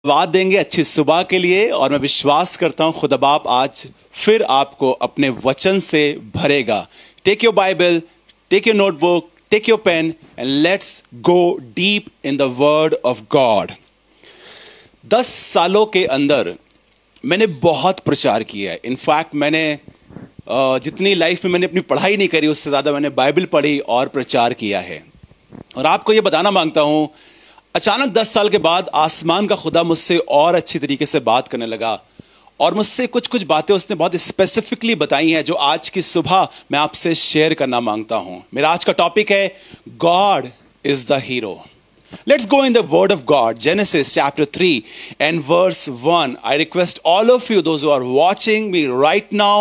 धन्यवाद देंगे अच्छी सुबह के लिए। और मैं विश्वास करता हूं खुदा बाप आज फिर आपको अपने वचन से भरेगा। Take your Bible, take your notebook, take your pen and let's go deep in the word of God. 10 सालों के अंदर मैंने बहुत प्रचार किया है। इनफैक्ट मैंने जितनी लाइफ में मैंने अपनी पढ़ाई नहीं करी उससे ज़्यादा मैंने बाइबल पढ़ी और प्रचार किया है। और आपको ये बताना मांगता हूं, अचानक 10 साल के बाद आसमान का खुदा मुझसे और अच्छी तरीके से बात करने लगा और मुझसे कुछ बातें उसने बहुत स्पेसिफिकली बताई हैं जो आज की सुबह मैं आपसे शेयर करना मांगता हूं। मेरा आज का टॉपिक है God is the hero. Let's go in the word of God, Genesis chapter 3 and verse 1. I request all of you, those who are watching me right now,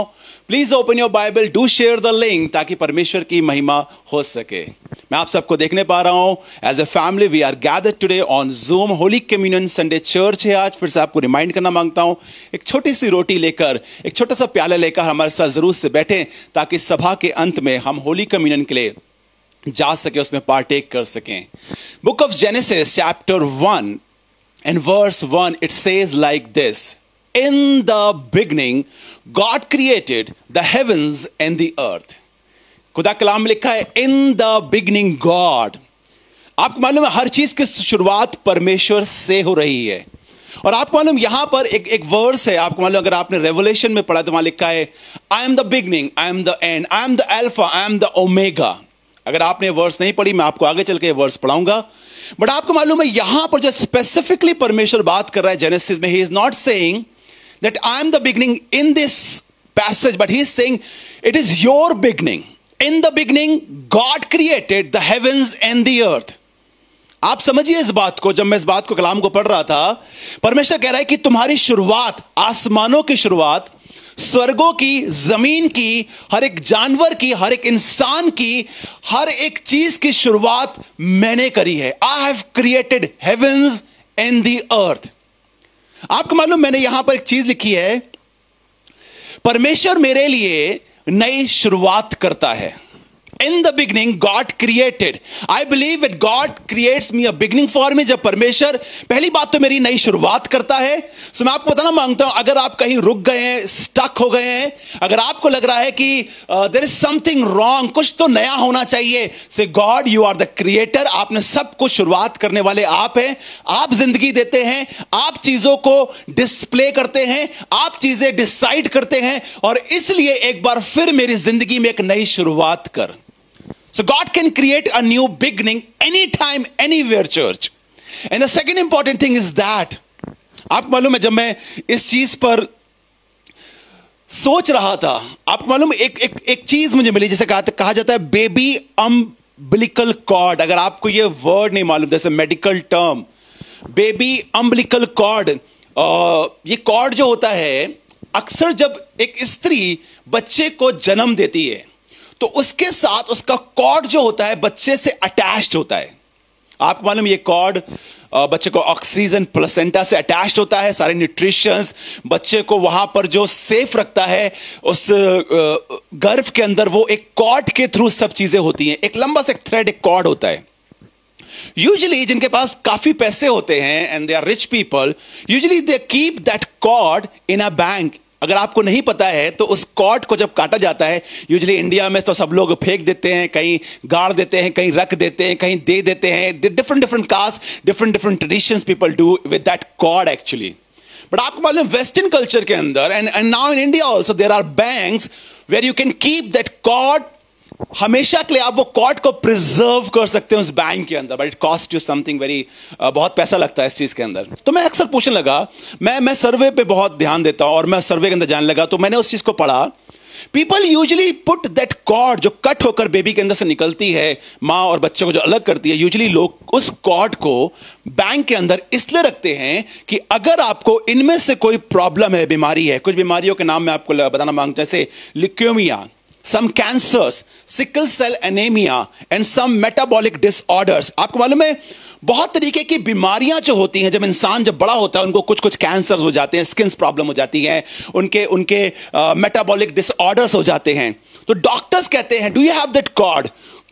please open your Bible, do share the link ताकि परमेश्वर की महिमा हो सके। मैं आप सबको देखने पा रहा हूँ। As a family we are gathered today on Zoom. Holy Communion Sunday Church है आज। फिर से आपको रिमाइंड करना मांगता हूँ, एक छोटी सी रोटी लेकर, एक छोटा सा प्याला लेकर हमारे साथ जरूर से बैठें ताकि सभा के अंत में हम होली कम्युनियन के लिए जा सके, उसमें पार्टेक कर सकें। Book of Genesis chapter 1 and verse 1 it says like this, in the beginning God created the heavens and the earth. खुदा कलाम में लिखा है इन द बिगनिंग गॉड। आपको मालूम है हर चीज की शुरुआत परमेश्वर से हो रही है। और आपको मालूम यहां पर एक वर्स है, आपको मालूम अगर आपने रेवलेशन में पढ़ा तो वहां लिखा है आई am the beginning, I am the end, I am the alpha, I am the omega. अगर आपने वर्स नहीं पढ़ी मैं आपको आगे चल के वर्स पढ़ाऊंगा। बट आपको मालूम है यहां पर जो स्पेसिफिकली परमेश्वर बात कर रहा है जेनेसिस में, he is not saying that I am the beginning in this passage, but he is saying it is your beginning. In the beginning God created the heavens and the earth. आप समझिए इस बात को। जब मैं इस बात को कलाम को पढ़ रहा था, परमेश्वर कह रहा है कि तुम्हारी शुरुआत, आसमानों की शुरुआत, स्वर्गों की, जमीन की, हर एक जानवर की, हर एक इंसान की, हर एक चीज की शुरुआत मैंने करी है। I have created heavens and the earth. आपको मालूम मैंने यहां पर एक चीज लिखी है, परमेश्वर मेरे लिए नई शुरुआत करता है। In the beginning God created. I believe that God creates me a beginning for me. जब परमेश्वर पहली बात तो मेरी नई शुरुआत करता है। सो मैं आपको बताना मांगता हूं, अगर आप कहीं रुक गए हैं, स्टक हो गए हैं, अगर आपको लग रहा है कि there is something wrong, कुछ तो नया होना चाहिए, say God you are the creator. आपने सब कुछ शुरुआत करने वाले आप हैं। आप जिंदगी देते हैं, आप चीजों को डिस्प्ले करते हैं, आप चीजें डिसाइड करते हैं, और इसलिए एक बार फिर मेरी जिंदगी में एक नई शुरुआत कर। So God can create a new beginning anytime, anywhere, church. And the second important thing is that, आपको मालूम है जब मैं इस चीज पर सोच रहा था, आपको मालूम एक चीज मुझे मिली जिसे कहा जाता है बेबी अम्बिलिकल कॉर्ड। अगर आपको ये वर्ड नहीं मालूम, जैसे medical term baby umbilical cord, ये कॉर्ड जो होता है, अक्सर जब एक स्त्री बच्चे को जन्म देती है तो उसके साथ उसका कॉर्ड जो होता है बच्चे से अटैच्ड होता है। आपको मालूम ये कॉर्ड बच्चे को ऑक्सीजन प्लेसेंटा से अटैच्ड होता है, सारे न्यूट्रिशंस बच्चे को वहां पर जो सेफ रखता है, उस गर्भ के अंदर वो एक कॉर्ड के थ्रू सब चीजें होती हैं। एक लंबा सा थ्रेड, एक कॉर्ड होता है। यूजुअली जिनके पास काफी पैसे होते हैं and they are rich people, usually they keep that cord in a bank. अगर आपको नहीं पता है तो उस कॉर्ड को जब काटा जाता है, यूजुअली इंडिया में तो सब लोग फेंक देते हैं, कहीं गाड़ देते हैं, कहीं रख देते हैं, कहीं दे देते हैं। Different caste, different traditions people do with that cord actually. But आपको मालूम वेस्टर्न कल्चर के अंदर and now in India also there are banks where you can keep that cord. हमेशा के लिए आप वो कॉर्ड को प्रिजर्व कर सकते हैं उस बैंक के अंदर, but it cost you something very, बहुत पैसा लगता है इस चीज के अंदर। तो मैं अक्सर पूछने लगा, मैं सर्वे पे बहुत ध्यान देता हूं और मैं सर्वे के अंदर जानने लगा, तो मैंने उस चीज को पढ़ा। People usually put that cord जो कट होकर बेबी के अंदर से निकलती है, माँ और बच्चों को जो अलग करती है, यूजुअली लोग उस कॉर्ड को बैंक के अंदर इसलिए रखते हैं कि अगर आपको इनमें से कोई प्रॉब्लम है, बीमारी है, कुछ बीमारियों के नाम मैं आपको बताना मांगता हूं, जैसे leukaemia, some cancers, sickle cell anemia and some metabolic disorders. आपको मालूम है बहुत तरीके की बीमारियां जो होती हैं, जब इंसान जब बड़ा होता है उनको कुछ कैंसर्स हो जाते हैं, स्किन प्रॉब्लम हो जाती है, उनके मेटाबॉलिक डिसऑर्डर्स हो जाते हैं। तो डॉक्टर्स कहते हैं do you have that cord,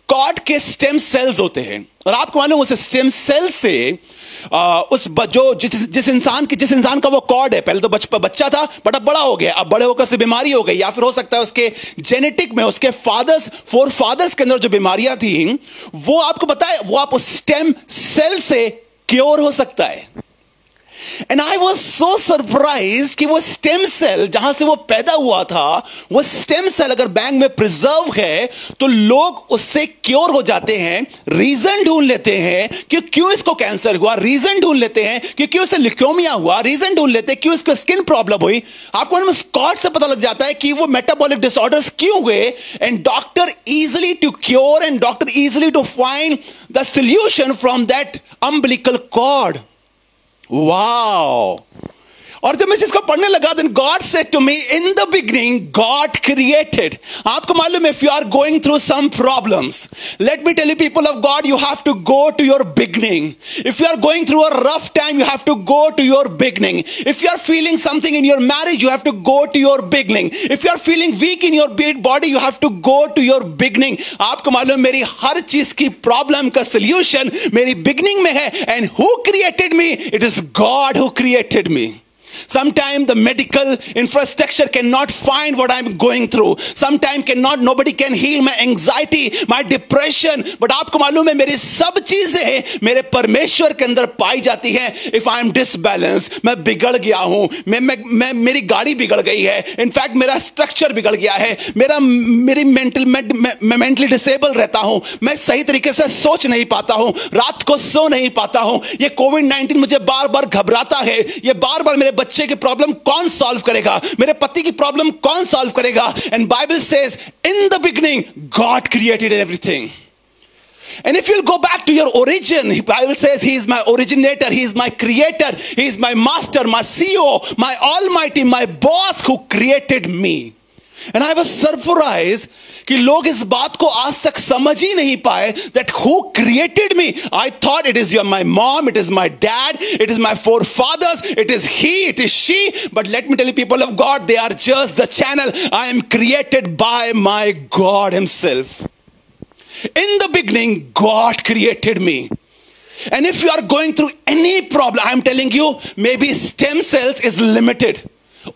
cord के स्टेम सेल्स होते हैं, और आपको मालूम उस स्टेम सेल से जिस इंसान का वो कॉर्ड है, पहले तो बच्चा था बट अब बड़ा हो गया, अब बड़े होकर से बीमारी हो गई, या फिर हो सकता है उसके जेनेटिक में उसके फोर फादर्स के अंदर जो बीमारियां थी वो आपको पता है वो आप उस स्टेम सेल से क्योर हो सकता है। And I was so surprise कि वो स्टेम सेल जहां से वो पैदा हुआ था, वो स्टेम सेल अगर बैंक में प्रिजर्व है तो लोग उससे क्योर हो जाते हैं। रीजन ढूंढ लेते हैं कि क्यों इसको कैंसर हुआ, रीजन ढूंढ लेते हैं कि क्यों इसे ल्यूकेमिया हुआ, रीजन ढूंढ लेते हैं क्यों इसको स्किन प्रॉब्लम हुई। आपको उस कॉर्ड से पता लग जाता है कि वो मेटाबॉलिक डिसऑर्डर्स क्यों हुए, and doctor easily to cure and doctor easily to find the solution from that umbilical cord. Wow! और जब मैं इसको पढ़ने लगा, then God said to me, in the beginning, God created. आपको मालूम है, if you are going through some problems, let me tell you, people of God, you have to go to your beginning. If you are going through a rough time, you have to go to your beginning. If you are feeling something in your marriage, you have to go to your beginning. If you are feeling weak in your body, you have to go to your beginning. आपको मालूम, मेरी हर चीज की problem का solution मेरी beginning में है, and who created me? It is God who created me. Sometimes the medical infrastructure cannot find what I'm going through. Sometimes nobody can heal my anxiety, my depression. But आपको मालूम है, मेरी सब चीजें मेरे परमेश्वर के अंदर पाई जाती हैं. If I'm disbalanced, मैं बिगड़ गया हूं, मेरी गाड़ी बिगड़ गई है, इनफैक्ट मेरा स्ट्रक्चर बिगड़ गया है, मैं मेंटली डिसेबल रहता हूं, मैं सही तरीके से सोच नहीं पाता हूं, रात को सो नहीं पाता हूं, ये कोविड-19 मुझे बार बार घबराता है, ये बार बार मेरे बच्चे की प्रॉब्लम कौन सॉल्व करेगा, मेरे पति की प्रॉब्लम कौन सॉल्व करेगा। And Bible says in the beginning God created everything. And if you'll go back to your origin, the Bible says he is my originator, he is my creator, he is my master, my CEO, my almighty, my boss who created me. And I was surprised कि लोग इस बात को आज तक समझ ही नहीं पाए, that who created me. I thought it is my mom, it is my dad, it is my forefathers, it is he, it is she. But let me tell you, people of God, they are just the channel. I am created by my God himself. In the beginning, God created me. And if you are going through any problem, I am telling you, maybe stem cells is limited.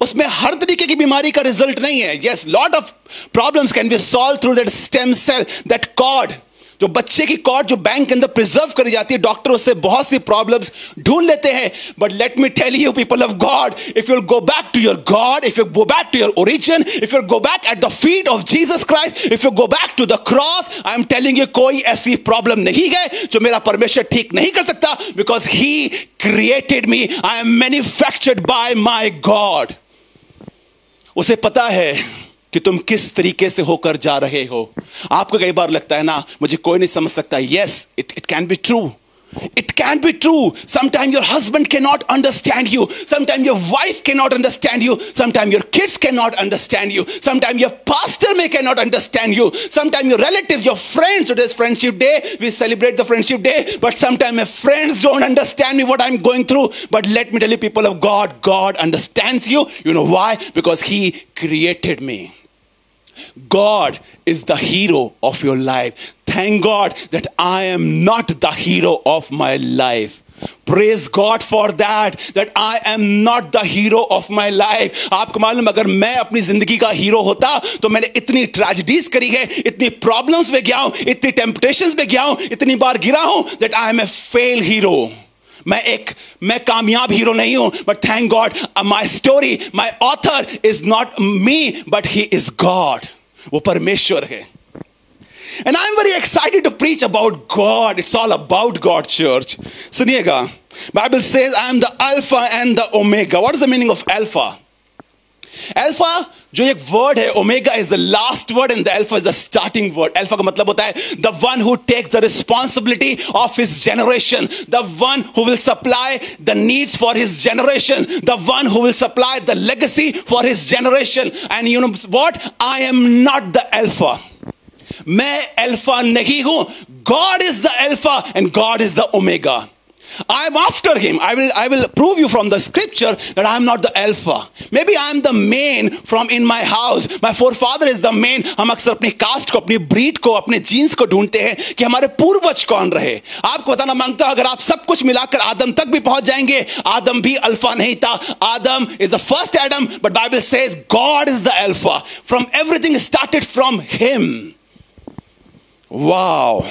उसमें हर तरीके की बीमारी का result नहीं है. Yes, lot of problems can be solved through that stem cell, that cord. जो बच्चे की कॉर्ड जो बैंक के अंदर प्रिजर्व करी जाती है, डॉक्टर उससे बहुत सी प्रॉब्लम्स ढूंढ लेते हैं. But let me tell you, people of God, if you go back to your God, if you go back to your origin, if you go back at the feet of Jesus Christ, if you go back to the cross, I am telling you, कोई ऐसी problem नहीं है जो मेरा परमेश्वर ठीक नहीं कर सकता. Because he created me, I am manufactured by my God. उसे पता है कि तुम किस तरीके से होकर जा रहे हो. आपको कई बार लगता है ना, मुझे कोई नहीं समझ सकता. Yes, it can be true. It can be true. Sometimes your husband cannot understand you. Sometimes your wife cannot understand you. Sometimes your kids cannot understand you. Sometimes your pastor cannot understand you. Sometimes your relatives, your friends. Today's Friendship Day. We celebrate the Friendship Day. But sometimes my friends don't understand me, what I'm going through. But let me tell you, people of God, God understands you. You know why? Because He created me. God is the hero of your life. Thank God that I am not the hero of my life. Praise God for that I am not the hero of my life. आपको मालूम, अगर मैं अपनी जिंदगी का hero होता तो मैंने इतनी ट्रेजेडीज करी है, इतनी प्रॉब्लम्स में गया हूं, इतनी टेम्पटेशंस में गया हूं, इतनी बार गिरा हूं, that I am a fail hero. मैं कामयाब हीरो नहीं हूं. But thank God, my story, my author is not me, but he is God. वो परमेश्वर है. And I am very excited to preach about God. It's all about God, church. सुनिएगा, Bible says I am the alpha and the omega. What is the meaning of alpha? Alpha जो एक word है, omega is the last word and the alpha is the starting word. Alpha का मतलब होता है the one who takes the responsibility of his generation, the one who will supply the needs for his generation, the one who will supply the legacy for his generation. And you know what, I am not the alpha. मैं alpha नहीं हूं. God is the alpha and God is the omega. I am after him. I will prove you from the scripture that I am not the alpha. Maybe I am the main from in my house. My forefather is the main. हम अक्सर अपनी cast को, अपनी breed को, अपने jeans को ढूंढते हैं कि हमारे पूर्वज कौन रहे. आपको बताना मांगता हूं, अगर आप सब कुछ मिलाकर आदम तक भी पहुंच जाएंगे, आदम भी अल्फा नहीं था. आदम is the first Adam, but Bible says God is the alpha. From everything started from him. Wow.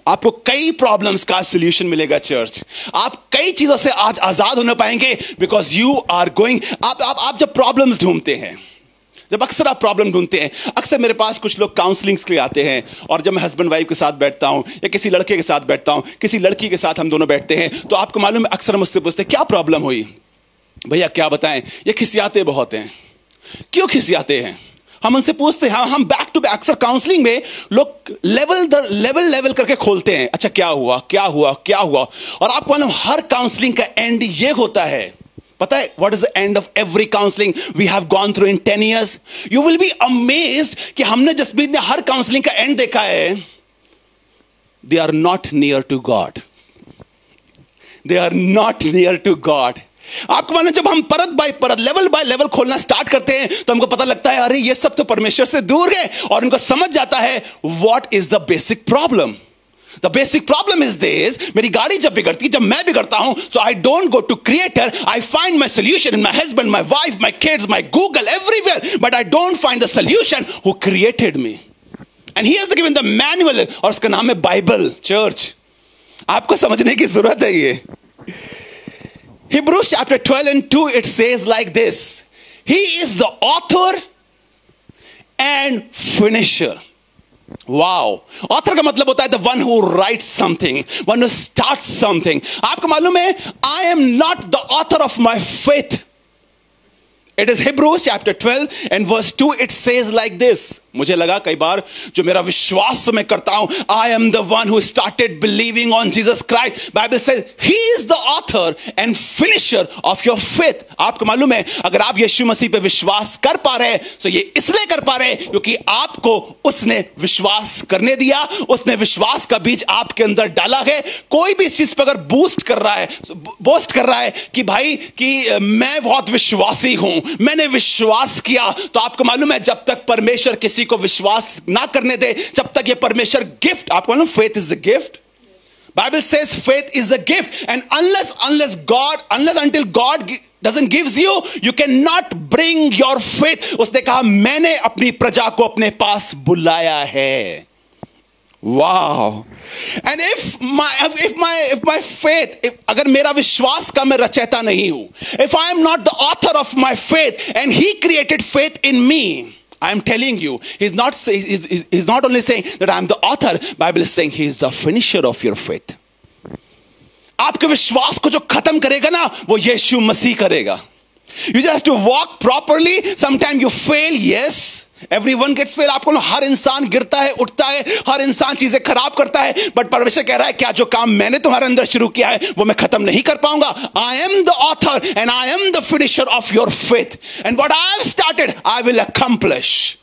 आपको कई प्रॉब्लम्स का सॉल्यूशन मिलेगा चर्च. आप कई चीजों से आज आजाद होने पाएंगे बिकॉज यू आर गोइंग. आप जब प्रॉब्लम्स ढूंढते हैं, जब अक्सर आप प्रॉब्लम ढूंढते हैं, अक्सर मेरे पास कुछ लोग काउंसलिंग्स के लिए आते हैं, और जब मैं हस्बैंड वाइफ के साथ बैठता हूं या किसी लड़के के साथ बैठता हूं, किसी लड़की के साथ हम दोनों बैठते हैं, तो आपको मालूम है अक्सर मुझसे पूछते हैं क्या प्रॉब्लम हुई. भैया क्या बताएं, ये खिसियाते बहुत हैं. क्यों खिसियाते हैं? हम उनसे पूछते हैं. हम बैक टू बैक अक्सर काउंसलिंग में लोग लेवल करके खोलते हैं. अच्छा क्या हुआ क्या हुआ क्या हुआ. और आपको मालूम हर काउंसलिंग का एंड ये होता है. पता है what is the end of every counselling we have gone through in 10 years? You will be amazed कि हमने जसप्रीत ने हर काउंसलिंग का एंड देखा है. They are not near to God. They are not near to God. आपको मालूम जब हम परत बाय परत, लेवल बाय लेवल खोलना स्टार्ट करते हैं, तो हमको पता लगता है अरे ये सब तो परमेश्वर से दूर है. और उनको समझ जाता है what is the basic problem. The basic problem is this. मेरी गाड़ी जब बिगड़ती, जब मैं बिगड़ता हूं, so I don't go to creator. I find my solution in my husband, my wife, my kids, my Google, everywhere, but I don't find the solution who created me. And he has given the manual, और उसका नाम है Bible. Church आपको समझने की जरूरत है. ये Hebrews chapter 12 and 2, it says like this. He is the author and finisher. Wow. Author का मतलब होता है the one who writes something, one who starts something. आपको मालूम है, I am not the author of my faith. It is Hebrews chapter 12 and verse 2. It says like this. मुझे लगा कई बार जो मेरा विश्वास मैं करता हूं, I am the one who started believing on Jesus Christ. Bible says He is the author and finisher of your faith. आपको मालूम है अगर आप यीशु मसीह पे विश्वास कर पा रहे हैं, तो ये इसलिए कर पा रहे हैं क्योंकि आपको उसने विश्वास करने दिया. उसने विश्वास का बीज आपके अंदर डाला है. कोई भी इस चीज पर अगर बोस्ट कर रहा है कि भाई कि मैं बहुत विश्वासी हूं, मैंने विश्वास किया, तो आपको मालूम है जब तक परमेश्वर किसी को विश्वास ना करने दे, जब तक ये परमेश्वर गिफ्ट. आपको मालूम faith is a gift. Bible says faith is a gift, and until God doesn't gives you cannot bring your faith. उसने कहा मैंने अपनी प्रजा को अपने पास बुलाया है. Wow. And if my faith, अगर मेरा विश्वास का मैं रचयिता नहीं हूं, if I am not the author of my faith and He created faith in me, I am telling you, he's not only saying that I am the author. Bible is saying He is the finisher of your faith. आपके विश्वास को जो खत्म करेगा ना, वो यीशु मसीह करेगा. You just have to walk properly. Sometimes you fail, yes. Everyone gets fail. आपको हर इंसान गिरता है, उठता है, हर इंसान चीजें खराब करता है. बट परमेश्वर कह रहा है क्या जो काम मैंने तुम्हारे अंदर शुरू किया है वो मैं खत्म नहीं कर पाऊंगा. I am the author and I am the finisher of your faith. And what I have started, I will accomplish.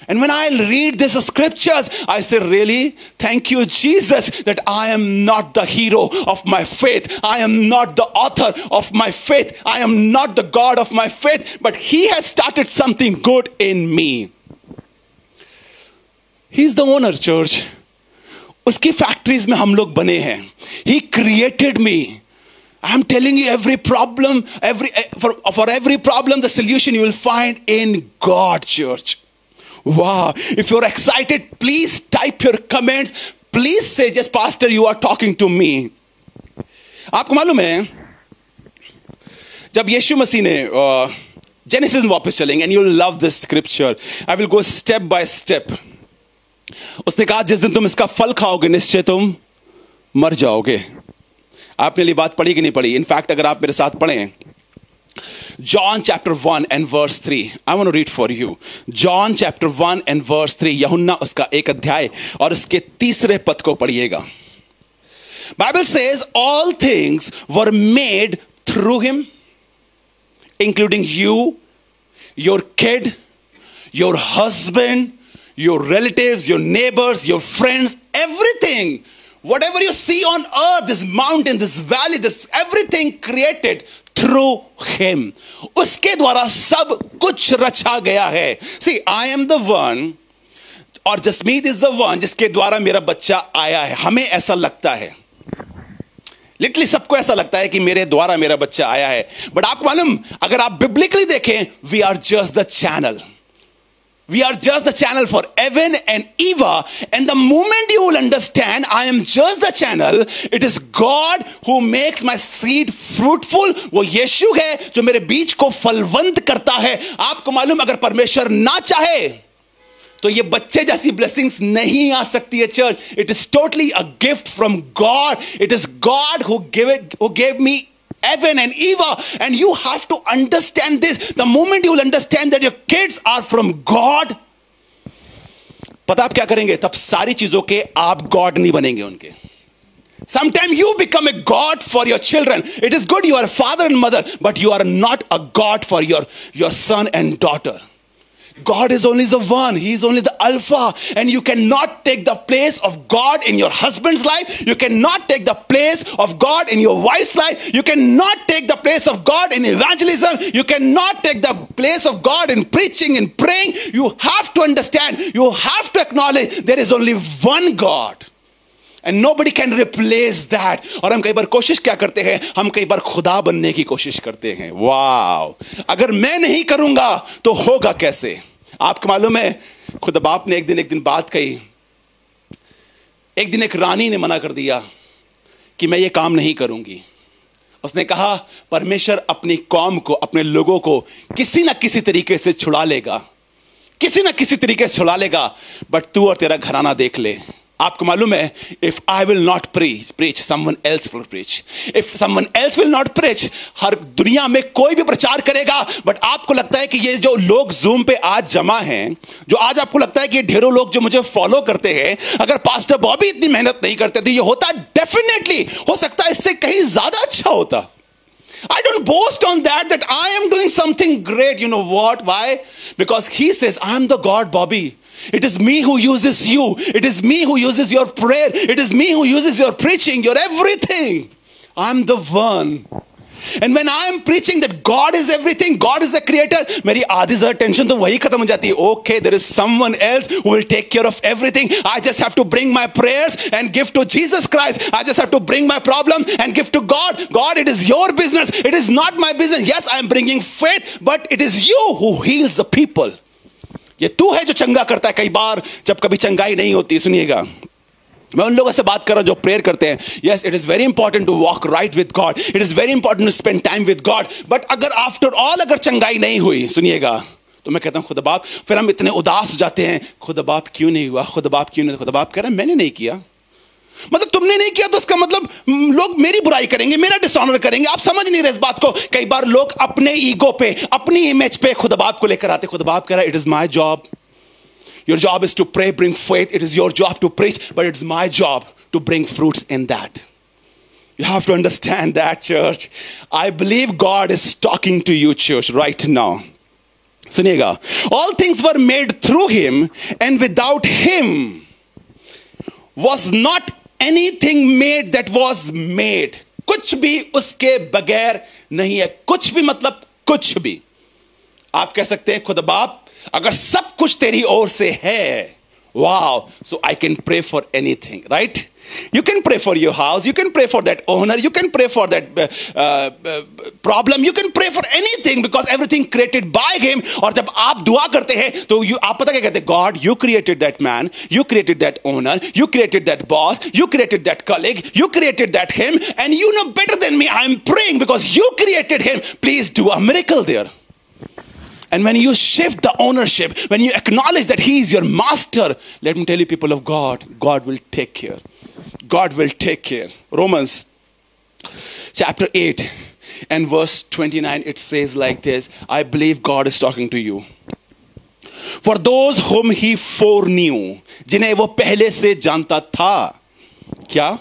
And when I read these scriptures, I say, really, thank you, Jesus, that I am not the hero of my faith. I am not the author of my faith. I am not the God of my faith. But He has started something good in me. He's the owner, church. उसकी factories में हम लोग बने हैं. He created me. I'm telling you, every problem, for every problem, the solution you will find in God, church. Wow. If you're excited, please type your comments. Please say, yes, Pastor, you are talking to me. आपको मालूम है जब यीशु मसीह ने genesis में वापस चलेंगे, and you'll love this scripture. I will go step by step. उसने कहा जिस दिन तुम इसका फल खाओगे निश्चय तुम मर जाओगे. आपने ये बात पढ़ी कि नहीं पढ़ी? इनफैक्ट अगर आप मेरे साथ पढ़ें John chapter 1 and verse 3. I want to read for you. John chapter 1 and verse 3. यूहन्ना उसका 1 अध्याय और उसके 3 पद को पढ़िएगा. Bible says all things were made through Him, including you, your kid, your husband, your relatives, your neighbors, your friends. Everything whatever you see on earth, this mountain, this valley, this everything created through him. उसके द्वारा सब कुछ रचा गया है. See, I am the one, और Jasmeet is the one जिसके द्वारा मेरा बच्चा आया है. हमें ऐसा लगता है, लिटरली सबको ऐसा लगता है कि मेरे द्वारा मेरा बच्चा आया है. बट आपको मालूम, अगर आप बिब्लिकली देखें, we are just the channel. We are just the channel for Evan and Eva. And the moment you will understand, I am just the channel. It is God who makes my seed fruitful. वो यीशु है जो मेरे बीज को फलवंत करता है. आपको मालूम, अगर परमेश्वर ना चाहे तो ये बच्चे जैसी ब्लेसिंग्स नहीं आ सकती है church. It is totally a gift from God. It is God who gave me Evan and Eva, and you have to understand this. The moment you will understand that your kids are from God, पता आप क्या करेंगे? तब सारी चीजों के आप God नहीं बनेंगे उनके. Sometimes you become a God for your children. It is good you are a father and mother, but you are not a God for your son and daughter. God is only the one. He is only the Alpha, and you cannot take the place of God in your husband's life. You cannot take the place of God in your wife's life. You cannot take the place of God in evangelism. You cannot take the place of God in preaching and praying. You have to understand, you have to acknowledge there is only one God, and nobody can replace that. और हम कई बार कोशिश क्या करते हैं? हम कई बार खुदा बनने की कोशिश करते हैं. वाओ, अगर मैं नहीं करूंगा तो होगा कैसे? आपको मालूम है, खुदा बाप ने एक दिन बात कही. एक दिन एक रानी ने मना कर दिया कि मैं ये काम नहीं करूंगी. उसने कहा, परमेश्वर अपनी कौम को, अपने लोगों को किसी ना किसी तरीके से छुड़ा लेगा, किसी ना किसी तरीके से छुड़ा लेगा, बट तू और तेरा घराना देख ले. आपको मालूम है, if I will not preach, someone else will preach. If someone else will not preach, हर दुनिया में कोई भी प्रचार करेगा. बट आपको लगता है कि ये जो लोग जूम पे आज जमा हैं, जो आज आपको लगता है कि ये ढेरों लोग जो मुझे फॉलो करते हैं, अगर पास्टर बॉबी इतनी मेहनत नहीं करते तो ये होता, डेफिनेटली हो सकता है इससे कहीं ज्यादा अच्छा होता. I don't boast on that I am doing something great. You know what? Why? Because he says, I am the God, Bobby. It is me who uses you. It is me who uses your prayer. It is me who uses your preaching, your everything. I'm the one. And when I am preaching that God is everything, God is the creator, मेरी आधी ज़्यादा tension तो वही खत्म हो जाती है. Okay, there is someone else who will take care of everything. I just have to bring my prayers and give to Jesus Christ. I just have to bring my problem and give to God. God, it is your business. It is not my business. Yes, I am bringing faith, but it is you who heals the people. ये तू है जो चंगा करता है. कई बार जब कभी चंगाई नहीं होती, सुनिएगा, मैं उन लोगों से बात कर रहा हूं जो प्रेयर करते हैं. Yes, it is very important to walk right with God. It is very important to spend time with God. But अगर आफ्टर ऑल अगर चंगाई नहीं हुई, सुनिएगा, तो मैं कहता हूं खुदा बाप, फिर हम इतने उदास जाते हैं, खुदा बाप क्यों नहीं हुआ, खुदा बाप क्यों नहीं. खुदा बाप कह रहा है, मैंने नहीं किया. मतलब तुमने नहीं किया तो उसका मतलब लोग मेरी बुराई करेंगे, मेरा डिसऑनर करेंगे. आप समझ नहीं रहे इस बात को. कई बार लोग अपने ईगो पे, अपनी इमेज पे खुदा बाप को लेकर आते. खुदा बाप कह रहा है, it is my job. Your job is to pray, bring faith. It is your job to preach, but it's my job to bring fruits in that. You have to understand that, church. I believe God is talking to you, church, right now. सुनिएगा, all things were made through him, and without him was not anything made that was made. कुछ भी उसके बगैर नहीं है. कुछ भी मतलब कुछ भी. आप कह सकते हैं, खुदा बाप, अगर सब कुछ तेरी ओर से है, wow, so I can pray for anything, right? You can pray for your house, you can pray for that owner, you can pray for that problem, you can pray for anything because everything created by him. और जब आप दुआ करते हैं तो आप पता क्या कहते हैं? God, you created that man, you created that owner, you created that boss, you created that colleague, you created that him, and you know better than me. I am praying because you created him. Please do a miracle there. And when you shift the ownership, when you acknowledge that he is your master, let me tell you, people of God, God will take care. God will take care. Romans chapter 8 and verse 29, it says like this. I believe God is talking to you. For those whom he foreknew, जिन्हें वो पहले से जानता था. क्या?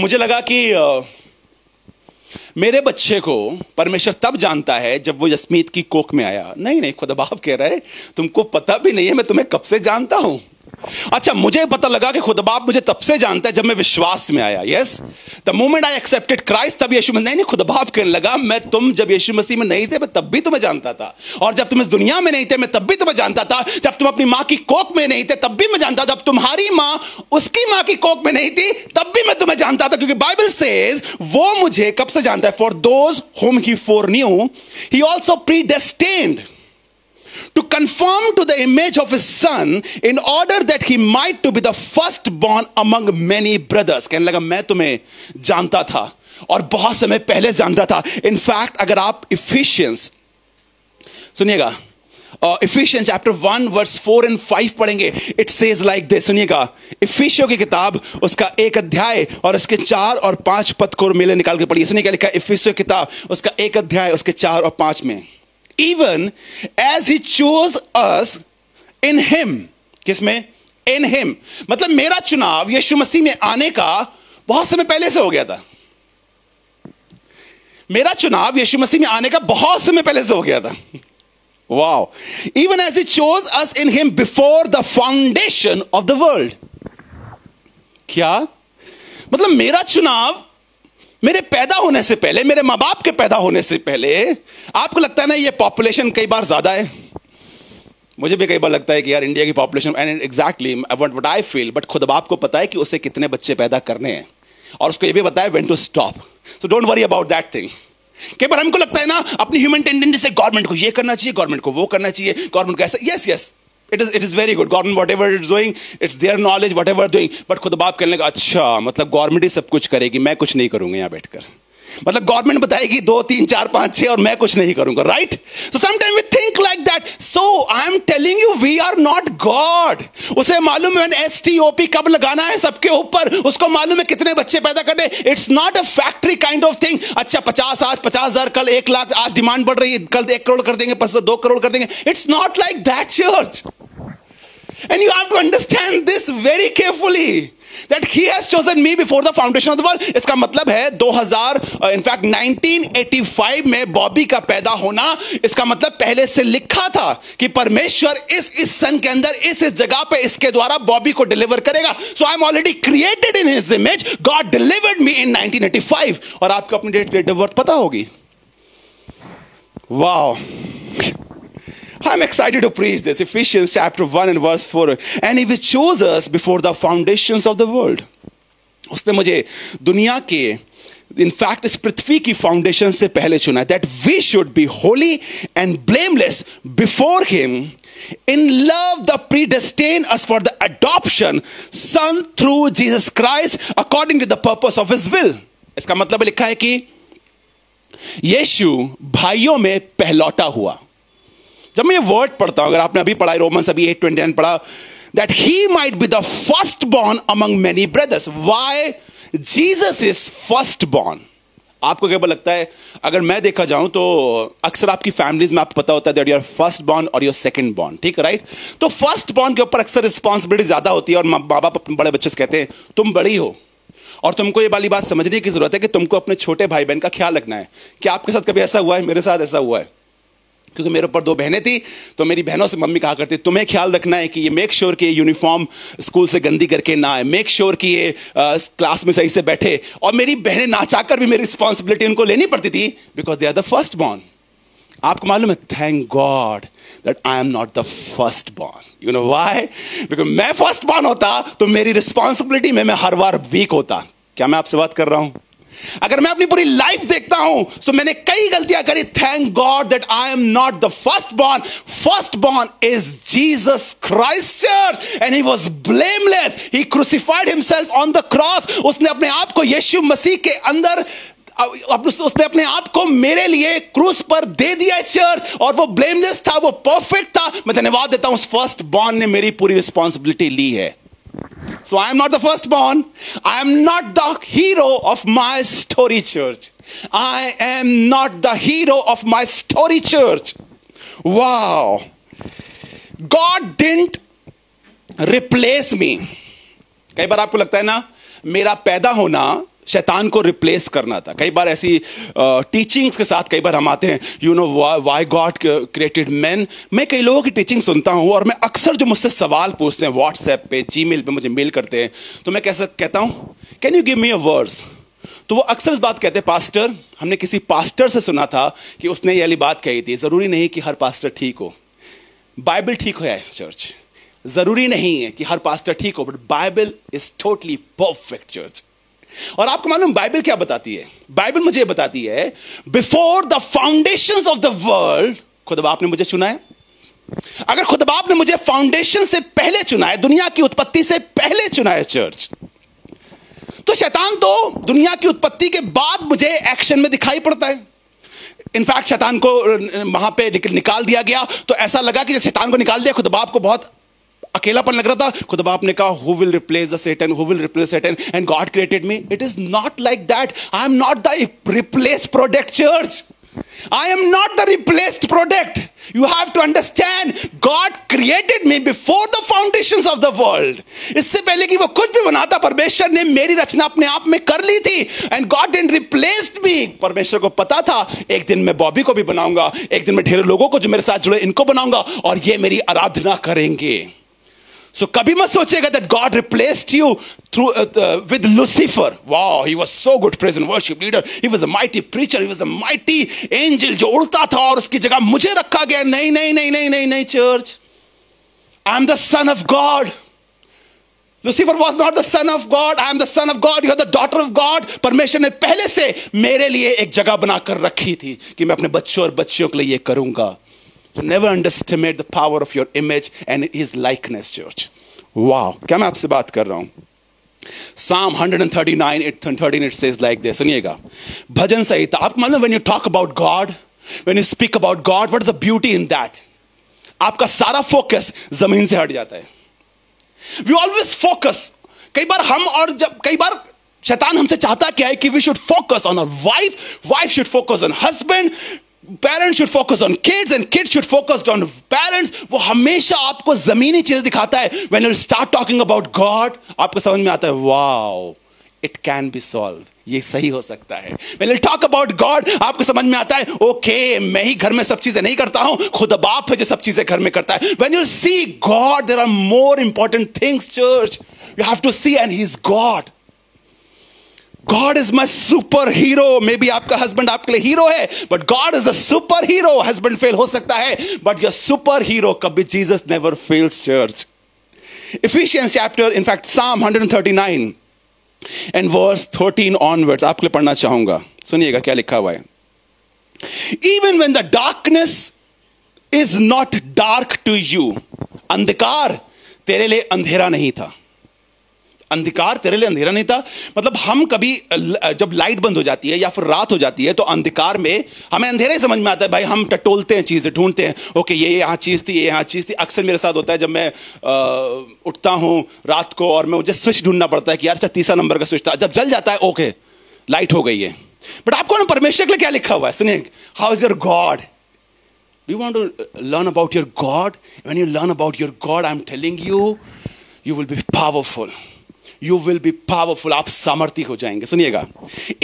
मुझे लगा कि मेरे बच्चे को परमेश्वर तब जानता है जब वो जसमीत की कोख में आया. नहीं, खुदा बाप कह रहा है, तुमको पता भी नहीं है मैं तुम्हें कब से जानता हूं. अच्छा, मुझे पता लगा कि खुदा बाप मुझे तब से जानता है जब मैं विश्वास में आया. Yes, the moment I accepted Christ, तब यीशु मसीह, नहीं खुदा बाप कहने लगा मैं तुम जब यीशु मसीह में नहीं थे मैं तब भी तुम्हें जानता था, और जब तुम इस दुनिया में नहीं थे मैं तब भी तुम्हें जानता था, जब तुम अपनी मां की कोख में नहीं थे तब भी मैं जानता था, जब तुम्हारी मां उसकी मां की कोख में नहीं थी तब भी मैं तुम्हें जानता था, क्योंकि बाइबल सेज वो मुझे कब से जानता है. For those whom he foreknew he also predestined to conform to the image of his son in order that he might to be the firstborn among many brothers. कहने लगा मैं तुम्हें जानता था और बहुत समय पहले जानता था. इनफैक्ट अगर आप इफिशियंस सुनिएगा, इफिशियंस चैप्टर 1 वर्स 4 and 5 पढ़ेंगे, इट सेज लाइक दिस. सुनिएगा, इफिसियों की किताब उसका 1 अध्याय और उसके 4 और 5 पद को मेले निकाल के पढ़िए. सुनिए क्या लिखा है इफिसियों की किताब उसका 1 अध्याय उसके 4 और 5 में. Even as he chose us in him. किसमें? In him. मतलब मेरा चुनाव यीशु मसीह में आने का बहुत समय पहले से हो गया था. मेरा चुनाव यीशु मसीह में आने का बहुत समय पहले से हो गया था. Wow. Even as he chose us in him before the foundation of the world. क्या? मतलब मेरा चुनाव मेरे पैदा होने से पहले, मेरे मां बाप के पैदा होने से पहले. आपको लगता है ना ये पॉपुलेशन कई बार ज्यादा है, मुझे भी कई बार लगता है कि यार इंडिया की population, and exactly what I feel, but खुद बाप को पता है कि उसे कितने बच्चे पैदा करने हैं और उसको ये भी पता है when to stop. So don't worry about that thing. कई बार हमको लगता है ना अपनी ह्यूमन टेंडेंसी से गवर्नमेंट को ये करना चाहिए, गवर्नमेंट को वो करना चाहिए, गवर्नमेंट को ऐसा. Yes yes, it is very good. Government whatever it's doing, it's their knowledge whatever doing. But खुद बाप कहने लगा अच्छा मतलब गवर्नमेंट ही सब कुछ करेगी, मैं कुछ नहीं करूंगा यहाँ बैठकर. मतलब गवर्नमेंट बताएगी 2 3 4 5 6 और मैं कुछ नहीं करूंगा. Right? So sometime we think like that. So I am telling you we are not God. उसे मालूम है STOP कब लगाना है सबके ऊपर, उसको मालूम है कितने बच्चे पैदा करने. It's not a factory kind of thing. अच्छा 50 आज 50,000, कल 1 लाख, आज डिमांड बढ़ रही है, कल 1 करोड़ कर देंगे, 2 करोड़ कर देंगे. It's not like that church. And you have to understand this very carefully, that he has chosen me before the foundation of the world. इसका मतलब है 1985 में बॉबी का पैदा होना, इसका मतलब पहले से लिखा था कि परमेश्वर इस सन के अंदर इस जगह पे इसके द्वारा बॉबी को डिलीवर करेगा. So I'm already created in his image. God delivered me in 1985. और आपको अपनी डेट ऑफ बर्थ पता होगी. Wow. I'm excited to preach this. Ephesians chapter 1 and verse 4. And he chose us before the foundations of the world. उसने मुझे दुनिया के, in fact इस पृथ्वी की फाउंडेशन से पहले चुना. That we should be holy and blameless before him. In love the predestined us for the adoption son through Jesus Christ according to the purpose of his will. इसका मतलब लिखा है कि यीशु भाइयों में पहलौटा हुआ. जब मैं ये वर्ड पढ़ता हूं, अगर आपने अभी पढ़ा रोमन्स अभी 8:29 पढ़ा, that he might be the firstborn among many brothers. Why Jesus is firstborn? आपको क्या लगता है? अगर मैं देखा जाऊं तो अक्सर आपकी फैमिलीज में आपको पता होता है that you're first born और you're second born. ठीक है, राइट? तो फर्स्ट बॉर्न के ऊपर अक्सर रिस्पॉन्सिबिलिटी ज्यादा होती है और माँ बाप अपने बड़े बच्चे से कहते हैं तुम बड़ी हो और तुमको ये वाली बात समझने की जरूरत है कि तुमको अपने छोटे भाई बहन का ख्याल रखना है. क्या आपके साथ कभी ऐसा हुआ है? मेरे साथ ऐसा हुआ है, क्योंकि मेरे ऊपर 2 बहनें थी तो मेरी बहनों से मम्मी कहा करती तुम्हें ख्याल रखना है कि ये मेक श्योर कि ये यूनिफॉर्म स्कूल से गंदी करके ना आए, मेक श्योर कि ये क्लास में सही से बैठे. और मेरी बहनें ना चाहकर भी मेरी रिस्पॉन्सिबिलिटी उनको लेनी पड़ती थी because they are the first born. आपको मालूम है, thank God that I am not the first born. You know why? Because मैं फर्स्ट बॉर्न होता तो मेरी रिस्पॉन्सिबिलिटी में मैं हर बार वीक होता. क्या मैं आपसे बात कर रहा हूं? अगर मैं अपनी पूरी लाइफ देखता हूं तो मैंने कई गलतियां करी. Thank God that I am not the first born. First born is Jesus Christ church and he was blameless. He crucified himself on the cross. उसने अपने आप को यीशु मसीह के अंदर, उसने अपने आप को मेरे लिए क्रूस पर दे दिया चर्च, और वो ब्लेमलेस था, वो परफेक्ट था. मैं धन्यवाद देता हूं उस फर्स्ट बॉर्न ने मेरी पूरी रिस्पॉन्सिबिलिटी ली है. So I am not the firstborn. I am not the hero of my story, church. I am not the hero of my story, church. Wow. God didn't replace me. कई बार आपको लगता है ना मेरा पैदा होना शैतान को रिप्लेस करना था। कई बार ऐसी टीचिंग्स के साथ कई बार हम आते हैं, you know why God created man. मैं कई लोगों की टीचिंग सुनता हूं और मैं अक्सर जो मुझसे सवाल पूछते हैं व्हाट्सएप पे, जीमेल पे मुझे मेल करते हैं, तो मैं कैसे कहता हूं, can you give me a verse? तो वो अक्सर इस बात कहते हैं, पास्टर, हमने किसी पास्टर से सुना था कि उसने ये वाली बात कही थी। जरूरी नहीं कि हर पास्टर ठीक हो, बाइबल ठीक है चर्च। जरूरी नहीं है कि हर पास्टर ठीक हो, but Bible is totally perfect church. और आपको मालूम बाइबल क्या बताती है? बाइबल मुझे बताती है, before the foundations of the world, खुदा बाप ने मुझे चुना है। अगर खुदा बाप ने मुझे फाउंडेशन से पहले चुना है, दुनिया की उत्पत्ति से पहले चुना है चर्च, तो शैतान तो दुनिया की उत्पत्ति के बाद मुझे एक्शन में दिखाई पड़ता है। इनफैक्ट शैतान को वहां पे निकाल दिया गया तो ऐसा लगा कि शैतान को निकाल दिया, खुदा बाप को बहुत अकेलापन लग रहा था। खुदा बाप ने कहा, who will replace the Satan, who will replace Satan, and God created me. It is not like that. I am not the replace product church. I am not the replaced product. You have to understand, God created me before the foundations of the world. इससे पहले कि वो कुछ भी बनाता, परमेश्वर ने मेरी रचना अपने आप में कर ली थी। And God didn't replace me. परमेश्वर को पता था, एक दिन मैं बॉबी को भी बनाऊंगा, एक दिन मैं ढेरों लोगों को जो मेरे साथ जुड़े इनको बनाऊंगा और ये मेरी आराधना करेंगे। So कभी मत सोचेगा that God replaced you through with Lucifer. Wow, he was so good praise and worship leader. He was a mighty preacher. He was a mighty angel जो उड़ता था और उसकी जगह मुझे रखा गया। नहीं नहीं नहीं नहीं नहीं नहीं church, I am the son of God. Lucifer was not the son of God. I am the son of God. You are the daughter of God. परमेश्वर ने पहले से मेरे लिए एक जगह बनाकर रखी थी कि मैं अपने बच्चों और बच्चियों के लिए ये करूंगा। So never underestimate the power of your image and his likeness, church. Wow, क्या मैं आपसे बात कर रहा हूं? Psalm 139:13 it says like this. सुनिएगा, भजन संहिता। आपको मालूम, when you talk about God, when you speak about God, what is the beauty in that? आपका सारा फोकस जमीन से हट जाता है। We always focus. कई बार हम और जब कई बार शैतान हमसे चाहता क्या है कि we should focus on our wife should focus on husband, parents should focus on kids and kids should focus on parents. वो हमेशा आपको जमीनी चीजें दिखाता है। When you start talking about God, आपको समझ में आता है, wow, it can be solved. ये सही हो सकता है। When you talk about God, आपको समझ में आता है, okay, मैं ही घर में सब चीजें नहीं करता हूं, खुदा बाप है जो सब चीजें घर में करता है। When you see God, there are more important things, church. You have to see, and He's God. God is my superhero. Maybe आपका हस्बैंड आपके लिए हीरो है, but God is a superhero. Husband fail हो सकता है, but your superhero कभी Jesus never fails, church. Ephesians chapter, in fact, Psalm 139 and verse 13 onwards, आपके लिए पढ़ना चाहूंगा। सुनिएगा क्या लिखा हुआ है। Even when the darkness is not dark to you, अंधकार तेरे लिए अंधेरा नहीं था। अंधकार तेरे लिए अंधेरा नहीं था मतलब हम कभी जब लाइट बंद हो जाती है या फिर रात हो जाती है तो अंधकार में हमें अंधेरा ही समझ में आता है। भाई हम टटोलते हैं, चीजें ढूंढते हैं, ओके ये यहाँ चीज थी, ये यहाँ चीज थी। अक्सर मेरे साथ होता है जब मैं उठता हूँ रात को और मैं मुझे स्विच ढूंढना पड़ता है कि यार अच्छा तीसरा नंबर का स्विच था, जब जल जाता है ओके लाइट हो गई है। बट आपको ना परमेश्वर के लिए क्या लिखा हुआ है, सुनिए, how is your God? Do you want to learn about your God? When you learn about your God, I am telling you, you will be powerful. You will be powerful. आप सामर्थी हो जाएंगे। सुनिएगा,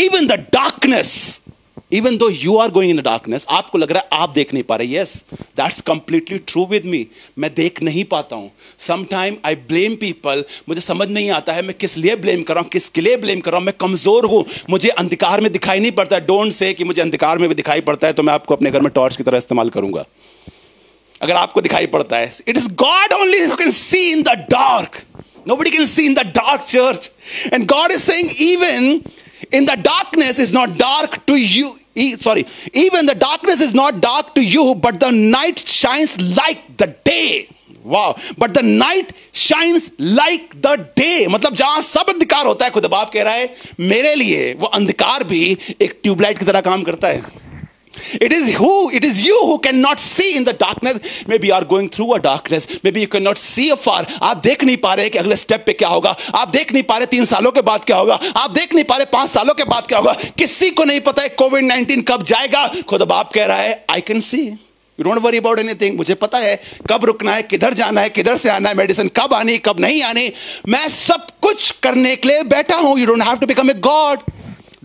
even the darkness, even though you are going in the darkness, आपको लग रहा है आप देख नहीं पा रहे। Yes, that's completely true with me. मैं देख नहीं पाता हूँ। Sometimes I blame people. मुझे समझ नहीं आता है मैं किस लिए ब्लेम कर रहा हूँ, किसके लिए ब्लेम कर रहा हूँ। मैं कमजोर हूँ, मुझे अंधकार में दिखाई नहीं पड़ता। डोंट से कि मुझे अंधकार में भी दिखाई पड़ता है तो मैं आपको अपने घर में टॉर्च की तरह इस्तेमाल करूंगा। अगर आपको दिखाई पड़ता है, it is God only who can see in the dark. Nobody can see in the dark, church. And God is saying, even in the darkness is not dark to you. Even the darkness is not dark to you, but the night shines like the day. Wow. But the night shines like the day. मतलब जहां सब अंधकार होता है, खुदा बाप कह रहा है मेरे लिए वो अंधकार भी एक ट्यूबलाइट की तरह काम करता है। It is you who cannot see in the darkness. Maybe you are going through a darkness. Maybe you cannot see afar. आप देख नहीं पा रहे कि अगले स्टेप पे क्या होगा। आप देख नहीं पा रहे 3 सालों के बाद क्या होगा। आप देख नहीं पा रहे 5 सालों के बाद क्या होगा। किसी को नहीं पता है कोविड-19 कब जाएगा। खुदा बाप कह रहा है I can see. You don't worry about anything. मुझे पता है कब रुकना है, किधर जाना है, किधर से आना है, मेडिसिन कब आनी कब नहीं आनी, मैं सब कुछ करने के लिए बैठा हूं। You don't have to become a God.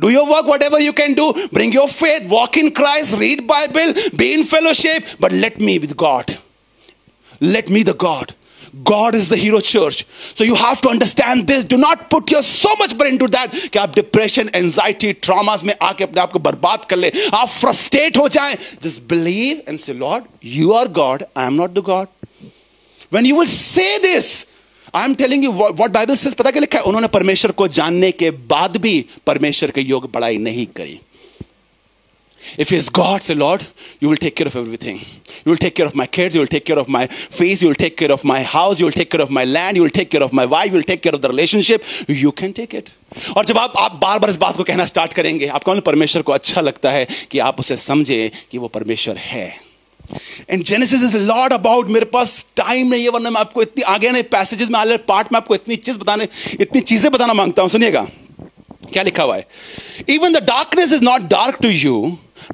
Do your work, whatever you can do. Bring your faith, walk in Christ, read Bible, be in fellowship. But let me with God. Let me the God. God is the hero church. So you have to understand this. Do not put your so much brain into that कि आप depression, anxiety, traumas में आके अपने आप को बर्बाद कर ले, आप frustrate हो जाएं. Just believe and say, Lord, you are God. I am not the God. When you will say this, I am telling you what Bible says. पता क्या लिखा है? उन्होंने परमेश्वर को जानने के बाद भी परमेश्वर के योग बड़ाई नहीं करी. If he is God, say, Lord, you will take care of everything. You will take care of my kids. You will take care of my fees. You will take care of my house. You will take care of my land. You will take care of my wife. You will take care of the relationship. You can take it. और जब आप बार बार इस बात को कहना start करेंगे, आपको परमेश्वर को अच्छा लगता है कि आप उसे समझे कि वो परमेश्वर है. And Genesis is a lot about, मेरे पास टाइम नहीं है वरना मैं आपको इतनी आगे नहीं पैसेजेस में आगे पार्ट में आपको इतनी चीजें बताना मांगता हूं. सुनिएगा क्या लिखा हुआ है. Even the darkness is not dark to you,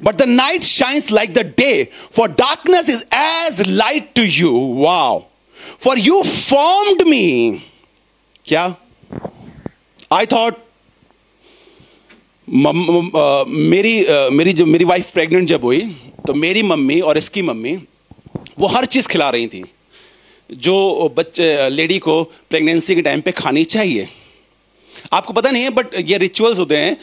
but the night shines like the day, for darkness is as light to you. Wow. For you formed me. क्या? I thought मेरी वाइफ प्रेग्नेंट जब हुई तो मेरी mummy और इसकी mummy वो हर चीज खिला रही थी जो बच्चे लेडी को प्रेगनेंसी के टाइम पे खानी चाहिए. आपको पता नहीं है बट ये रिचुअल्स होते हैं.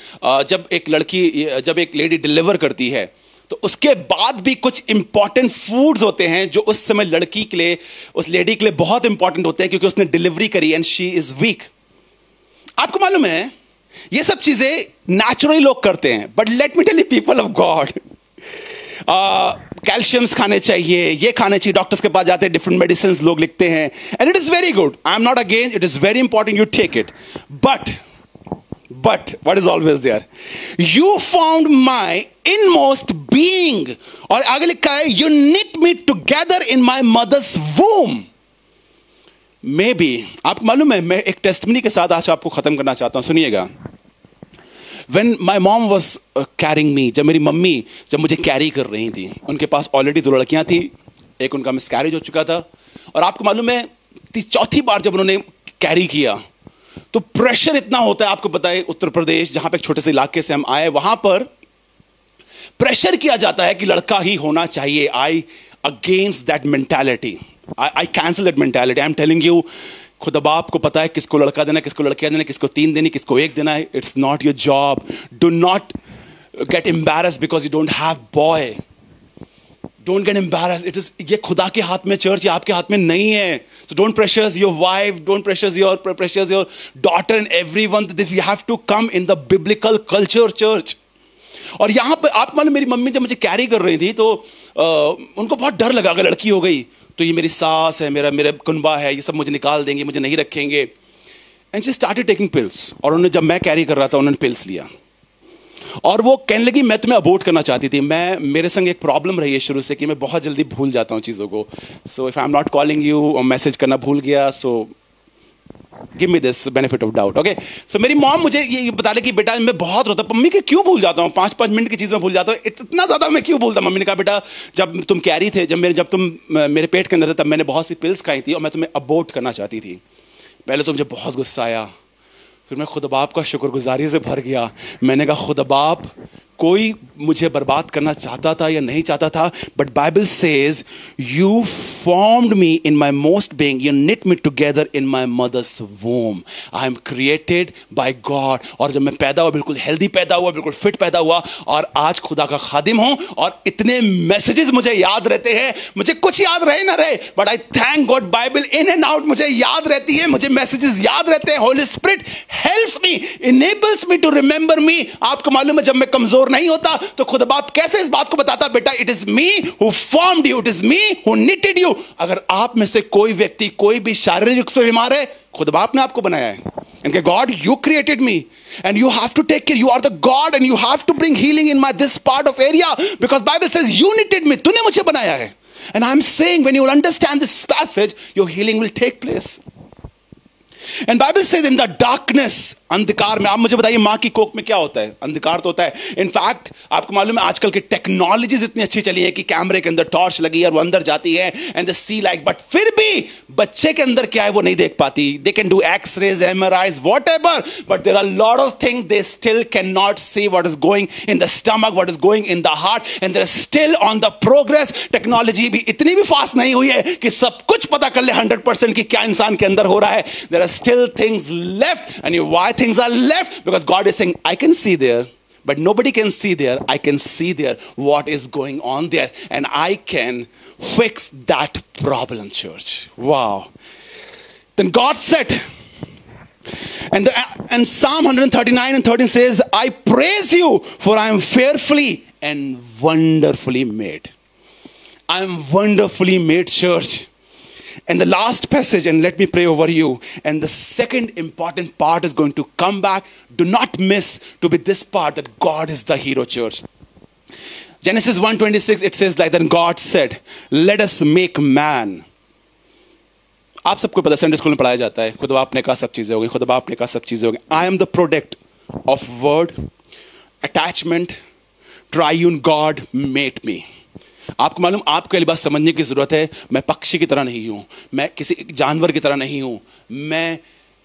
जब एक लेडी डिलीवर करती है तो उसके बाद भी कुछ इंपॉर्टेंट फूड्स होते हैं जो उस समय लड़की के लिए, उस लेडी के लिए बहुत इंपॉर्टेंट होते हैं क्योंकि उसने डिलीवरी करी एंड शी इज वीक. आपको मालूम है ये सब चीजें नेचुरली लोग करते हैं, but let me tell you people of God, calciums खाने चाहिए, ये खाने चाहिए, डॉक्टर्स के पास जाते हैं, डिफरेंट मेडिसिन लोग लिखते हैं, and it is very good. I am not again, it is very important, you take it. But what is always there? You found my inmost being. और आगे लिखा है you knit me together in my mother's womb. Maybe आपको मालूम है, मैं एक testimony के साथ आज आपको खत्म करना चाहता हूं. सुनिएगा. When my mom was carrying me, जब मेरी मम्मी जब मुझे कैरी कर रही थी, उनके पास ऑलरेडी 2 लड़कियां थी, एक उनका मिसकैरेज हो चुका था, और आपको मालूम है चौथी बार जब उन्होंने कैरी किया तो प्रेशर इतना होता है. आपको पता है उत्तर प्रदेश जहां पे एक छोटे से इलाके से हम आए, वहां पर प्रेशर किया जाता है कि लड़का ही होना चाहिए. I against that mentality, I cancel that mentality. I am telling you, खुद बाप को पता है किसको लड़का देना, किसको लड़कियां देना, किसको 3 देनी, किसको 1 देना है. It's not your job. Do not gate embarrassed because you don't have boy. Don't get embarrassed. It is, ये खुदा के हाथ में चर्च, ये आपके हाथ में नहीं है. So don't pressures your wife, don't pressures your daughter and everyone that you have to come in the biblical culture church. और यहां पे आप मालूम, मेरी मम्मी जब मुझे कैरी कर रही थी तो उनको बहुत डर लगा, अगर लड़की हो गई तो ये मेरी सास है, मेरा कुनबा है, ये सब मुझे निकाल देंगे, मुझे नहीं रखेंगे. And she started taking pills. और उन्होंने, जब मैं कैरी कर रहा था, उन्होंने पिल्स लिया और वो कहने लगी मैं तुम्हें अबॉर्ट करना चाहती थी. मेरे संग एक प्रॉब्लम रही है शुरू से कि मैं बहुत जल्दी भूल जाता हूँ चीज़ों को. So if I am not calling you, message करना भूल गया, so give me this benefit of doubt. Okay. So मेरी मॉम मुझे ये बता रही कि बेटा मैं बहुत रोता, मम्मी के क्यों भूल जाता हूँ, 5-5 मिनट की चीज़ में भूल जाता हूँ, इतना ज़्यादा मैं क्यों भूलता. मम्मी ने कहा बेटा जब तुम कैरी थे, जब तुम मेरे पेट के अंदर थे, तब मैंने बहुत सी पिल्स खाई थी और मैं तुम्हें अबॉर्ट करना चाहती थी. पहले तो मुझे बहुत गुस्सा आया, फिर मैं खुदा बाप का शुक्रगुजारी से भर गया. मैंने कहा खुदा बाप, कोई मुझे बर्बाद करना चाहता था या नहीं चाहता था, but Bible says you formed me in my most being, you knit me together in my mother's womb. I am created by God. और जब मैं पैदा हुआ, बिल्कुल हेल्दी पैदा हुआ, बिल्कुल फिट पैदा हुआ, और आज खुदा का खादिम हूं. और इतने मैसेजेस मुझे याद रहते हैं, मुझे कुछ याद रहे ना रहे, but I thank God, Bible in and out मुझे याद रहती है, मुझे मैसेजेस याद रहते हैं. Holy Spirit helps me, enables me to remember me. आपको मालूम है जब मैं कमजोर नहीं होता तो खुदा बाप कैसे इस बात को बताता, बेटा it is me who formed you, it is me who knitted you. अगर आप में से कोई व्यक्ति कोई भी शारीरिक रूप से बीमार है, खुदा बाप ने आपको बनाया है. And God, you created me, and you have to take care. You are the God, and you have to bring healing in my this part of area, because Bible says you knitted me. तूने मुझे बनाया है. And I'm saying when you will understand this passage, your healing will take place. And Bible says in the darkness, अंधकार में। आप मुझे बताइए मां की कोख में क्या होता है? अंधकार तो होता है। इनफैक्ट आपको मालूम है आजकल की टेक्नोलॉजीज इतनी अच्छी चली है कि कैमरे के अंदर टॉर्च लगी है और वो अंदर जाती है and the sea light, but फिर भी बच्चे के अंदर क्या है वो नहीं देख पाती। They can do x-rays, MRIs, whatever, but there are lot of things they still can not see what is going in the stomach, what is going in the heart, and they are still on the progress. Technology भी इतनी भी fast नहीं हुई है कि सब कुछ पता कर ले 100% कि क्या इंसान के अंदर हो रहा है। There are still things left, and why things are left? Because God is saying, I can see there, but nobody can see there. I can see there what is going on there, and I can fix that problem, church. Wow. Then God said, and Psalm 139:13 says, I praise you, for I am fearfully and wonderfully made. I am wonderfully made, church. And the last passage, and let me pray over you, and the second important part is going to come back. Do not miss to be this part, that God is the hero, church. Genesis 1:26, it says like, then God said, let us make man. आप सबको पता, Sunday school में पढ़ाया जाता है, खुदा बाप ने कहा सब चीजें हो गई, खुदा बाप ने कहा सब चीजें हो गई। I am the product of word, attachment, triune God made me. आपको मालूम, आपके लिए बात समझने की जरूरत है, मैं पक्षी की तरह नहीं हूं, मैं किसी जानवर की तरह नहीं हूं, मैं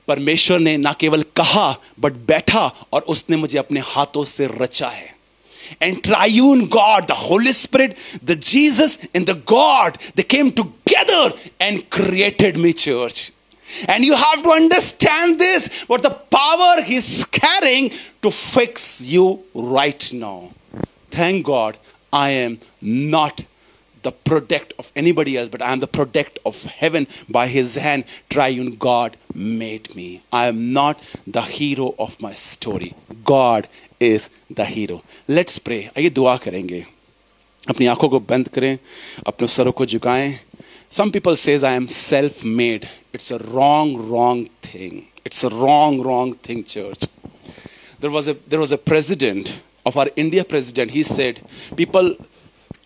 परमेश्वर ने ना केवल कहा बट बैठा और उसने मुझे अपने हाथों से रचा है। And triune God, the Holy Spirit, the Jesus and the God, they came together and created me, church. And you have to understand this, what the power He's carrying to fix you right now. Thank God, I am not the product of anybody else, but I am the product of heaven. By His hand, triune God made me. I am not the hero of my story. God is the hero. Let's pray. आइए दुआ करेंगे. अपनी आंखों को बंद करें, अपने सरों को झुकाएं. Some people says I am self-made. It's a wrong thing. It's a wrong thing, church. There was a president of our India president. He said people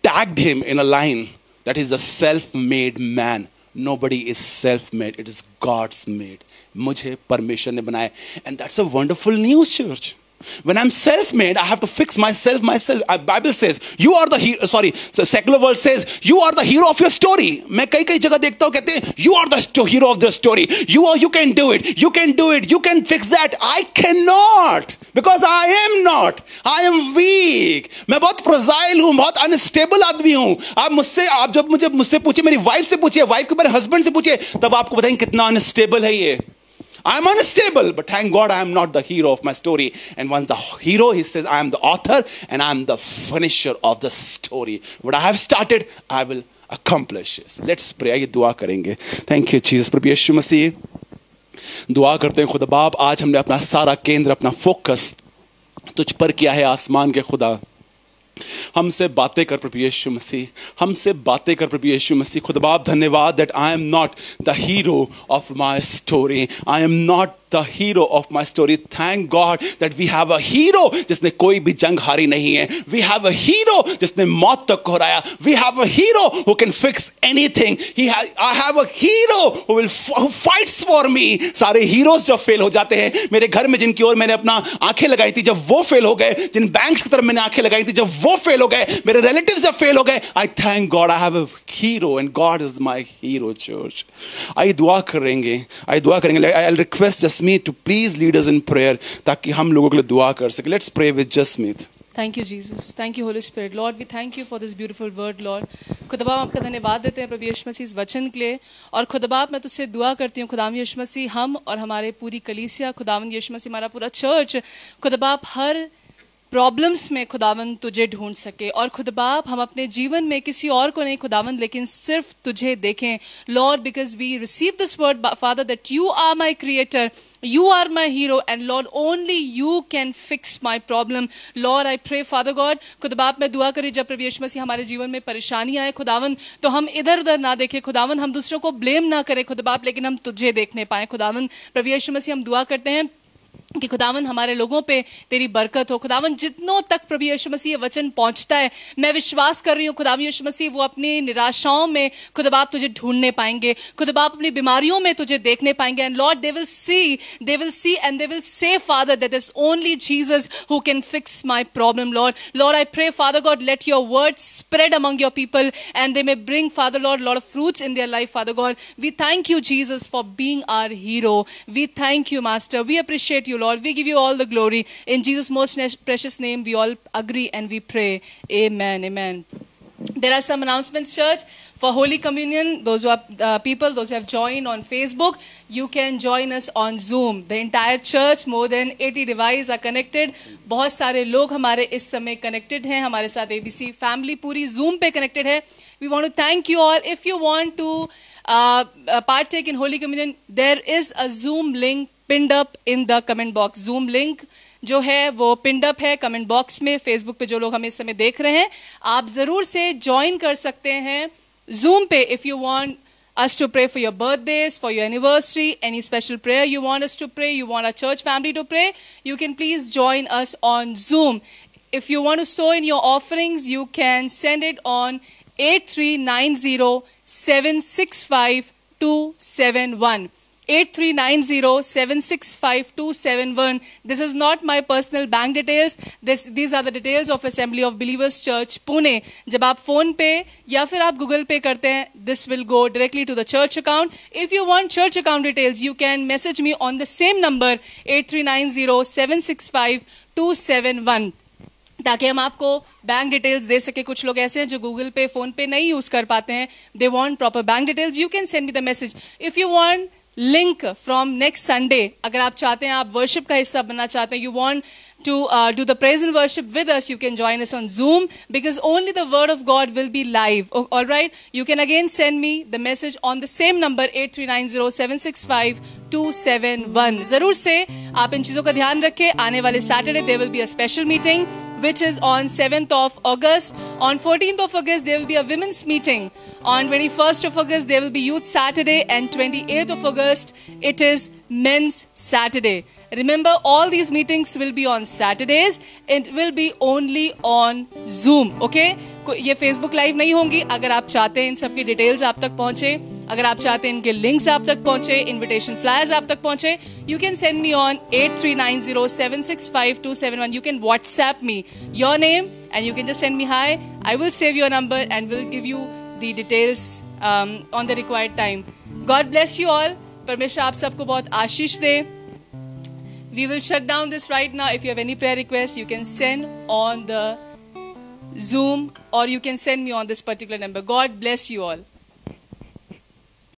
tagged him in a line that he's a self-made man. Nobody is self-made. It is God's made. मुझे परमेश्वर ने बनाया. And that's a wonderful news, church. When I'm self-made, I have to fix myself. Bible says, you are the hero. Sorry, the secular world says, you are the hero of your story. मैं कई जगह देखता हूँ कहते हैं, you are the hero of the story. You can do it. You can do it. You can fix that. I cannot. Because I am not. I am weak. मैं बहुत fragile हूँ, बहुत unstable आदमी हूँ. आप जब मुझसे पूछे, मेरी वाइफ से पूछिए, वाइफ के मेरे हस्बैंड से पूछिए, तब आपको बताएंगे कितना unstable है ये. I'm unstable, but thank God I am not the hero of my story. And once the hero, he says, I am the author and I am the finisher of the story. What I have started, I will accomplish it. Let's pray. आइए दुआ करेंगे. Thank you, Jesus. प्रभु यीशु मसीह, दुआ करते हैं खुदा बाप, आज हमने अपना सारा केंद्र, अपना फोकस तुझ पर किया है, आसमान के खुदा. हमसे बातें कर प्रभु यीशु मसीह, हमसे बातें कर प्रभु यीशु मसीह. खुदा बाप धन्यवाद that I am not the hero of my story. I am not the hero of my story. Thank God that we have a hero जिसने कोई भी जंग हारी नहीं है. We have a hero जिसने मौत तक को हराया. We have a hero who can fix anything. I have a hero who fights for me. सारे हीरोज जब फेल हो जाते हैं, मेरे घर में जिनकी ओर मैंने अपना आंखें लगाई थी, जब वो फेल हो गए, जिन बैंक्स की तरफ मैंने आंखें लगाई थी, जब वो फेल हो गए, मेरे रिलेटिव्स जब फेल हो गए, I thank God I have a hero and God is my hero, church. आइए दुआ करेंगे. I'll request Jasmeet to please lead us in prayer ताकि हम लोगों के लिए दुआ कर सके. Let's pray with Jasmeet. Thank you, Jesus. Thank you, Holy Spirit. Lord, we thank you for this beautiful word, Lord. खुदा बाप आपका धन्यवाद देते हैं प्रभु यीशु मसीह इस वचन के लिए. और खुदा बाप मैं तुझसे दुआ करती हूँ खुदावंद यीशु मसीह, हम और हमारे पूरी कलीसिया, खुदावंद यीशु मसीह हमारा पूरा चर्च, खुदा बाप हर प्रॉब्लम्स में खुदावंद तुझे ढूंढ सके. और खुदा बाप हम अपने जीवन में किसी और को नहीं खुदावंद, लेकिन सिर्फ तुझे देखें. Lord, because we receive this word, Father, that you are my creator, you are my hero, and Lord, only you can fix my problem. Lord, I pray, Father God, खुदा बाप मैं दुआ करी जब प्रभु यीशु मसीह हमारे जीवन में परेशानी आए खुदावंद, तो हम इधर उधर ना देखें खुदावंद, हम दूसरों को ब्लेम ना करें खुदा बाप, लेकिन हम तुझे देखने पाए खुदावंद. प्रभु यीशु मसीह हम दुआ करते हैं कि खुदावन हमारे लोगों पे तेरी बरकत हो। खुदावन जितनों तक प्रभु यीशु मसीह ये वचन पहुंचता है, मैं विश्वास कर रही हूँ खुदावन यीशु मसीह वो अपनी निराशाओं में खुदा बाप तुझे ढूंढने पाएंगे, खुदा बाप अपनी बीमारियों में तुझे देखने पाएंगे। And Lord they will see and they will say Father that is only Jesus who can fix my problem. Lord I pray Father God let your word spread among your people and they may bring Father Lord lot of fruits in their life, Father God. We thank you, Jesus, for being our hero. We thank you, Master. We appreciate you, Lord. We give you all the glory. In Jesus' most precious name, we all agree and we pray. Amen. Amen. There are some announcements, church, for Holy Communion. Those who are people, those who have joined on Facebook, you can join us on Zoom. The entire church, more than 80 devices are connected. बहुत सारे लोग हमारे इस समय connected हैं. हमारे साथ ABC family पूरी Zoom पे connected है. We want to thank you all. If you want to partake in Holy Communion, there is a Zoom link pinned up in the comment box. Zoom link जो है वो pinned up है comment box में. Facebook पे जो लोग हमें इस समय देख रहे हैं, आप जरूर से join कर सकते हैं Zoom पे. If you want us to pray for your birthdays, for your anniversary, any special prayer you want us to pray, you want our church family to pray, you can please join us on Zoom. If you want to sow in your offerings, you can send it on 8390765271. 8390765271. This is not my personal bank details. These are the details of Assembly of Believers Church, Pune. जब आप phone पे या फिर आप Google पे करते हैं, this will go directly to the church account. If you want church account details, you can message me on the same number 8390765271. ताकि हम आपको बैंक डिटेल्स दे सके. कुछ लोग ऐसे हैं जो गूगल पे फोन पे नहीं यूज कर पाते हैं, they want proper bank details. You can send me the message. If you want link from next Sunday, अगर आप चाहते हैं, आप वर्शिप का हिस्सा बनना चाहते हैं, you want to do the praise and worship with us, you can join us on Zoom, because only the word of God will be live. All right, you can again send me the message on the same number 8390765271. जरूर से आप इन चीजों का ध्यान रखें. आने वाले Saturday there will be a special meeting which is on 7th of August. On 14th of August there will be a women's meeting. On 21st of August there will be Youth Saturday, and 28th of August it is Men's Saturday. Remember, all these meetings will be on Saturdays. It will be only on Zoom. Okay? ये Facebook Live नहीं होंगी. अगर आप चाहते हैं इन सब की details आप तक पहुंचे, अगर आप चाहते हैं इनके लिंक्स आप तक पहुंचे, इनविटेशन फ्लायर्स आप तक पहुंचे, you can send me on 8390765271. You can WhatsApp me your name and you can just send me hi. I will save your number and will give you the details on the required time. God bless you all. परमेश्वर आप सबको बहुत आशीष दे. We will shut down this right now. If you have any prayer requests, you can send on the Zoom or you can send me on this particular number. God bless you all.